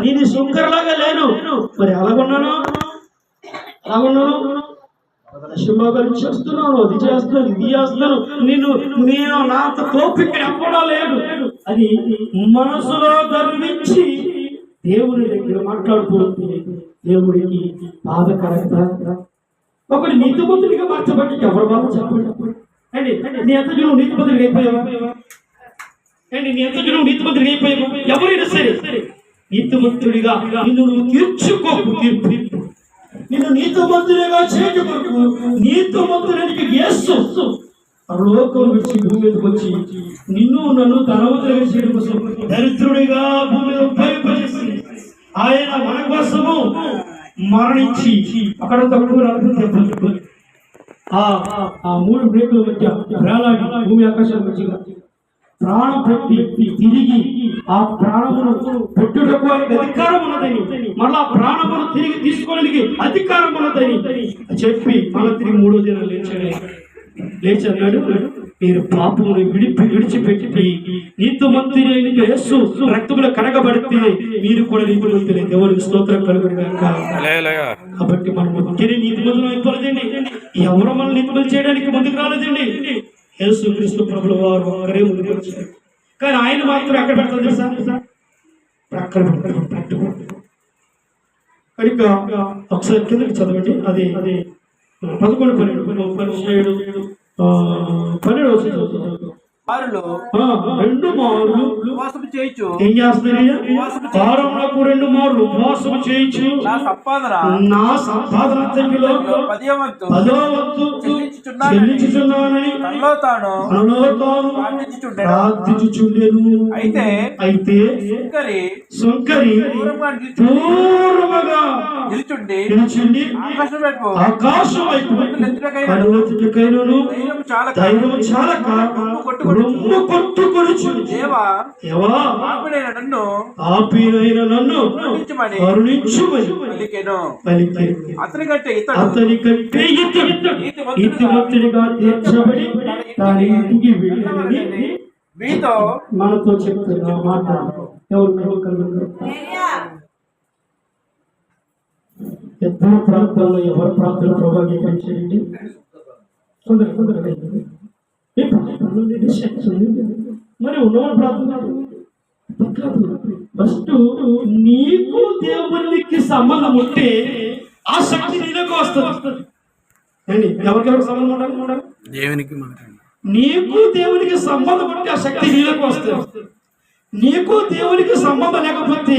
నేను శుంకర్లాగా లేను. మరి అలాగున్నాను సింబాబలి చేస్తున్నాను, అది చేస్తున్నాను, ఇది చేస్తున్నాను. నేను నాతో తోపిక ఎక్కడా లేదు అని మనసులో గర్వించి దేవుని దగ్గర మాట్లాడుతుంది. దేవుడికి బాధకరంగా ఒకటి నీతిమంతుడిగా మార్చబట్టి ఎవరు బాధ చెప్పండి అండి. నీ ఎంత నువ్వు నీతిమంతుడిగా అయిపోయావా అండి? నీ ఎంత నువ్వు నీతిమంతుడిగా అయిపోయావా? ఎవరైనా సరే నీతిమంతుడిగా నిన్ను నువ్వు తీర్చుకోకు. నిన్ను నీతిమంతుడిగా చేయకు. నీతిమంతుడికి యేసు లోకం విడిచి భూమి మీదకి వచ్చి నిన్ను నన్ను ధనవంతుడిగా చేయడం కోసం దరిద్రుడిగా భూమి మీద ఉపయోగించేసి ఆయన మన కోసము మరణించి అక్కడ తక్కువ ఆ మూడు బ్రేకుల మధ్య వేలాడి భూమి ఆకాశం మధ్యగా ప్రాణం పెట్టి తిరిగి ఆ ప్రాణమును పెట్టుటకు అధికారం ఉన్నదని, మళ్ళా ప్రాణమును తిరిగి తీసుకోవడానికి అధికారం ఉన్నదని చెప్పి మళ్ళీ తిరిగి 3వ దినం లేచి అన్నాడు, మీరు పాపమును విడిచిపెట్టి నీతిమంతుడైన యేసు రక్తములో కడగబడితే మీరు కూడా నీతిమంతులే. దేవునికి స్తోత్రం కలుగును గాక. కాబట్టి మనం నీతిమంతులు అయిపోలేదండి. ఎవరు మనం నీతిమంతులు చేయడానికి ముందుకు రాలేదండి. యేసు క్రీస్తు ప్రభుల వారు ఒకరే ముందుకు వచ్చారు. కానీ ఆయన మాత్రం ఎక్కడ పెడతారు తెలుసా? అక్కడ పెట్టుకో. కనుక ఒకసారి కిందకి చదవండి. అది 11-12 వారిలో 2 మార్లు ఉపవాసం చేయొచ్చు. ఏం చేస్తున్నారు? వారంలో 2 మార్లు ఉపవాసం చేయొచ్చు. నా సంపాదన సంఖ్యలో 10వ వంతు చెల్లించుచున్నానని తనలో తాను ప్రార్థించుచుండెను. అయితే సుంకరి పూర్వముగా నిలుచుండి ఆకాశం వైపు కనులెత్తుటకైనను ధైర్యము చాలక రొమ్ము కొట్టుకొనుచు ఆపినైన నన్ను కరుణించుమని అతని కంటే నీతిమంతుడిగా తీర్చబడి తన ఇంటికి వెళ్ళని మీతో మనతో చెప్తున్నా మాట. ఎవరు ఎన్నో ప్రాంతాల్లో ఎవరు ప్రాంతాలు ప్రభావితం చేయండి. మరి ఉన్నవాడు ప్రార్థన ఫస్ట్ నీకు దేవునికి సంబంధం ఉంటే ఆ శక్తి నీలోకి వస్తుంది. ఎవరికెవరికి సంబంధం ఉండాలి? దేవునికి. నీకు దేవునికి సంబంధం ఉంటే ఆ శక్తి నీలోకి వస్తుంది. నీకు దేవునికి సంబంధం లేకపోతే